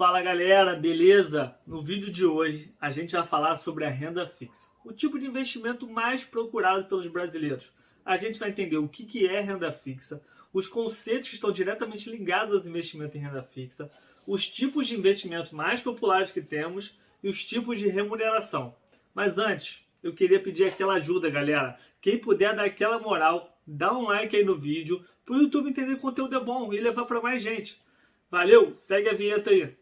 Fala galera, beleza? No vídeo de hoje a gente vai falar sobre a renda fixa, o tipo de investimento mais procurado pelos brasileiros. A gente vai entender o que é renda fixa, os conceitos que estão diretamente ligados aos investimentos em renda fixa, os tipos de investimentos mais populares que temos e os tipos de remuneração. Mas antes, eu queria pedir aquela ajuda, galera. Quem puder dar aquela moral, dá um like aí no vídeo para o YouTube entender que o conteúdo é bom e levar para mais gente. Valeu, segue a vinheta aí.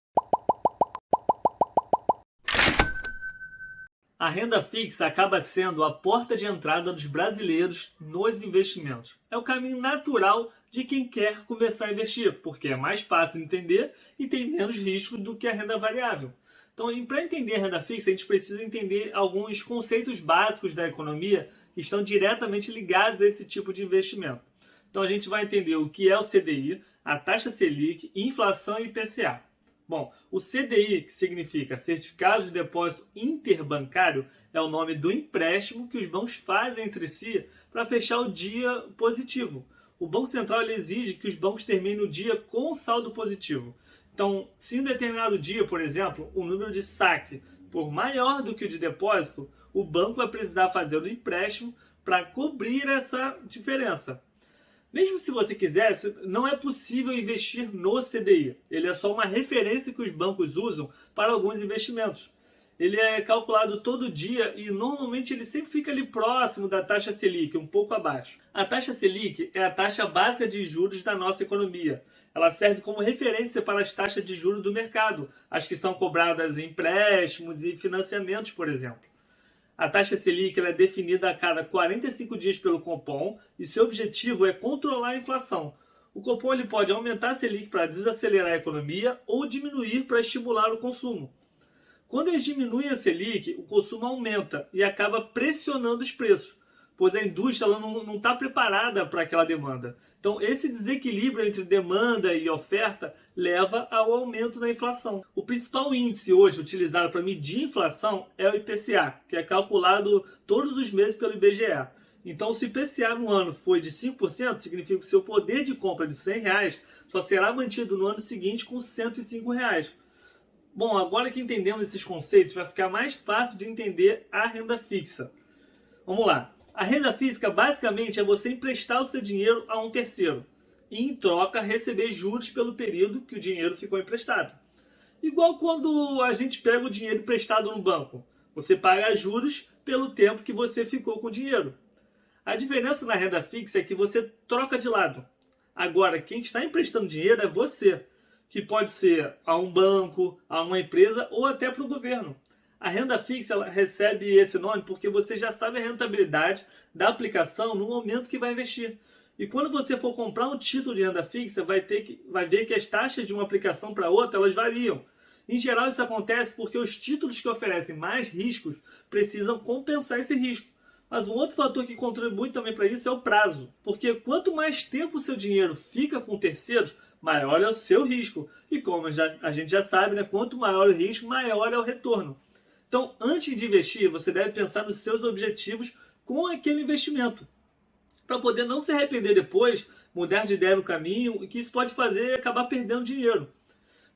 A renda fixa acaba sendo a porta de entrada dos brasileiros nos investimentos. É o caminho natural de quem quer começar a investir, porque é mais fácil de entender e tem menos risco do que a renda variável. Então, para entender a renda fixa, a gente precisa entender alguns conceitos básicos da economia que estão diretamente ligados a esse tipo de investimento. Então, a gente vai entender o que é o CDI, a taxa Selic, inflação e IPCA. Bom, o CDI, que significa Certificado de Depósito Interbancário, é o nome do empréstimo que os bancos fazem entre si para fechar o dia positivo. O Banco Central ele exige que os bancos terminem o dia com saldo positivo. Então, se em um determinado dia, por exemplo, o número de saque for maior do que o de depósito, o banco vai precisar fazer o empréstimo para cobrir essa diferença. Mesmo se você quisesse, não é possível investir no CDI. Ele é só uma referência que os bancos usam para alguns investimentos. Ele é calculado todo dia e normalmente ele sempre fica ali próximo da taxa Selic, um pouco abaixo. A taxa Selic é a taxa básica de juros da nossa economia. Ela serve como referência para as taxas de juros do mercado, as que são cobradas em empréstimos e financiamentos, por exemplo. A taxa Selic ela é definida a cada 45 dias pelo Copom e seu objetivo é controlar a inflação. O Copom ele pode aumentar a Selic para desacelerar a economia ou diminuir para estimular o consumo. Quando eles diminuem a Selic, o consumo aumenta e acaba pressionando os preços, pois a indústria ela não está preparada para aquela demanda. Então, esse desequilíbrio entre demanda e oferta leva ao aumento da inflação. O principal índice hoje utilizado para medir inflação é o IPCA, que é calculado todos os meses pelo IBGE. Então, se o IPCA no ano foi de 5%, significa que o seu poder de compra de R$100 só será mantido no ano seguinte com R$105. Bom, agora que entendemos esses conceitos, vai ficar mais fácil de entender a renda fixa. Vamos lá. A renda fixa basicamente é você emprestar o seu dinheiro a um terceiro e em troca receber juros pelo período que o dinheiro ficou emprestado. Igual quando a gente pega o dinheiro emprestado no banco. Você paga juros pelo tempo que você ficou com o dinheiro. A diferença na renda fixa é que você troca de lado. Agora, quem está emprestando dinheiro é você, que pode ser a um banco, a uma empresa ou até para o governo. A renda fixa ela recebe esse nome porque você já sabe a rentabilidade da aplicação no momento que vai investir. E quando você for comprar um título de renda fixa, vai ver que as taxas de uma aplicação para outra elas variam. Em geral, isso acontece porque os títulos que oferecem mais riscos precisam compensar esse risco. Mas um outro fator que contribui também para isso é o prazo. Porque quanto mais tempo o seu dinheiro fica com terceiros, maior é o seu risco. E como a gente já sabe, né, quanto maior o risco, maior é o retorno. Então, antes de investir, você deve pensar nos seus objetivos com aquele investimento, para poder não se arrepender depois, mudar de ideia no caminho, e que isso pode fazer acabar perdendo dinheiro.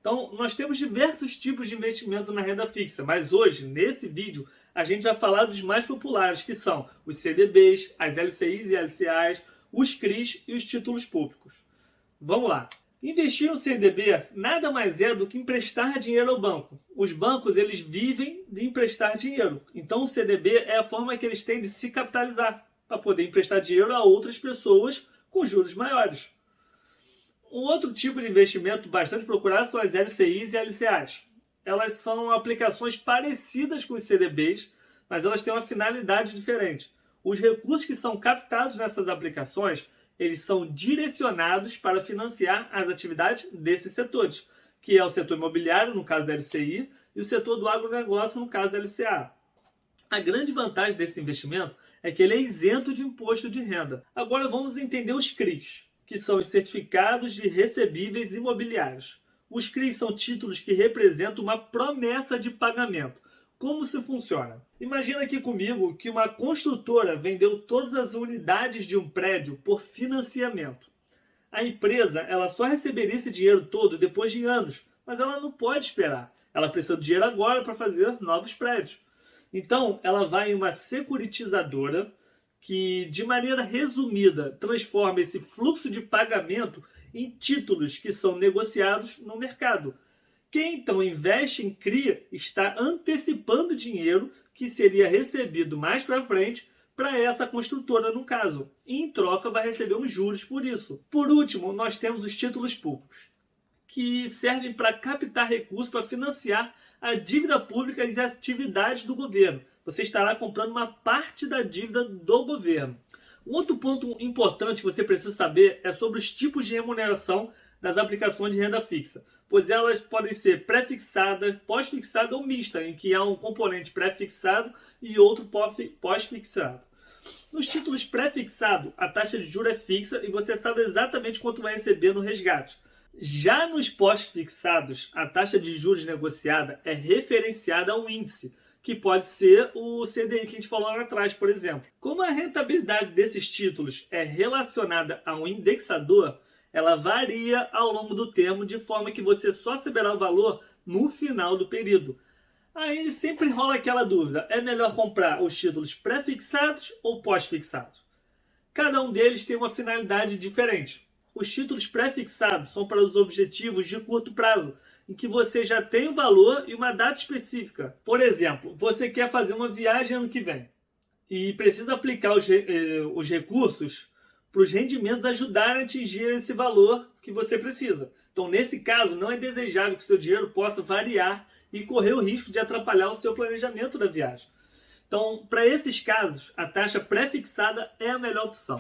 Então, nós temos diversos tipos de investimento na renda fixa, mas hoje, nesse vídeo, a gente vai falar dos mais populares, que são os CDBs, as LCIs e LCAs, os CRIs e os títulos públicos. Vamos lá. Investir no CDB nada mais é do que emprestar dinheiro ao banco. Os bancos eles vivem de emprestar dinheiro. Então o CDB é a forma que eles têm de se capitalizar para poder emprestar dinheiro a outras pessoas com juros maiores. Um outro tipo de investimento bastante procurado são as LCIs e LCAs. Elas são aplicações parecidas com os CDBs, mas elas têm uma finalidade diferente. Os recursos que são captados nessas aplicações eles são direcionados para financiar as atividades desses setores, que é o setor imobiliário, no caso da LCI, e o setor do agronegócio, no caso da LCA. A grande vantagem desse investimento é que ele é isento de imposto de renda. Agora vamos entender os CRIs, que são os certificados de recebíveis imobiliários. Os CRIs são títulos que representam uma promessa de pagamento. Como se funciona? Imagina aqui comigo que uma construtora vendeu todas as unidades de um prédio por financiamento. A empresa ela só receberia esse dinheiro todo depois de anos, mas ela não pode esperar. Ela precisa do dinheiro agora para fazer novos prédios. Então, ela vai em uma securitizadora que, de maneira resumida, transforma esse fluxo de pagamento em títulos que são negociados no mercado. Quem então investe em CRI está antecipando dinheiro que seria recebido mais para frente para essa construtora, no caso. E, em troca, vai receber uns juros por isso. Por último, nós temos os títulos públicos, que servem para captar recursos para financiar a dívida pública e as atividades do governo. Você estará comprando uma parte da dívida do governo. Um outro ponto importante que você precisa saber é sobre os tipos de remuneração das aplicações de renda fixa, pois elas podem ser pré-fixada, pós-fixada ou mista, em que há um componente pré-fixado e outro pós-fixado. Nos títulos pré-fixados, a taxa de juros é fixa e você sabe exatamente quanto vai receber no resgate. Já nos pós-fixados, a taxa de juros negociada é referenciada a um índice, que pode ser o CDI que a gente falou lá atrás, por exemplo. Como a rentabilidade desses títulos é relacionada a um indexador, ela varia ao longo do termo, de forma que você só saberá o valor no final do período. Aí sempre rola aquela dúvida, é melhor comprar os títulos pré-fixados ou pós-fixados? Cada um deles tem uma finalidade diferente. Os títulos pré-fixados são para os objetivos de curto prazo, em que você já tem o valor e uma data específica. Por exemplo, você quer fazer uma viagem ano que vem e precisa aplicar os recursos para os rendimentos ajudarem a atingir esse valor que você precisa. Então, nesse caso, não é desejável que o seu dinheiro possa variar e correr o risco de atrapalhar o seu planejamento da viagem. Então, para esses casos, a taxa pré-fixada é a melhor opção.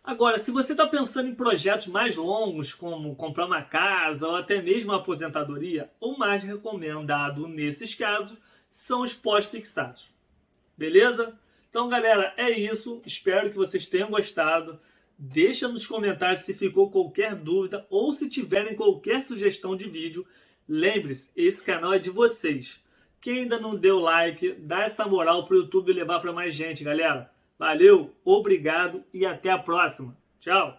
Agora, se você está pensando em projetos mais longos, como comprar uma casa ou até mesmo uma aposentadoria, o mais recomendado nesses casos são os pós-fixados. Beleza? Então, galera, é isso. Espero que vocês tenham gostado. Deixa nos comentários se ficou qualquer dúvida ou se tiverem qualquer sugestão de vídeo. Lembre-se, esse canal é de vocês. Quem ainda não deu like, dá essa moral para o YouTube levar para mais gente, galera. Valeu, obrigado e até a próxima. Tchau!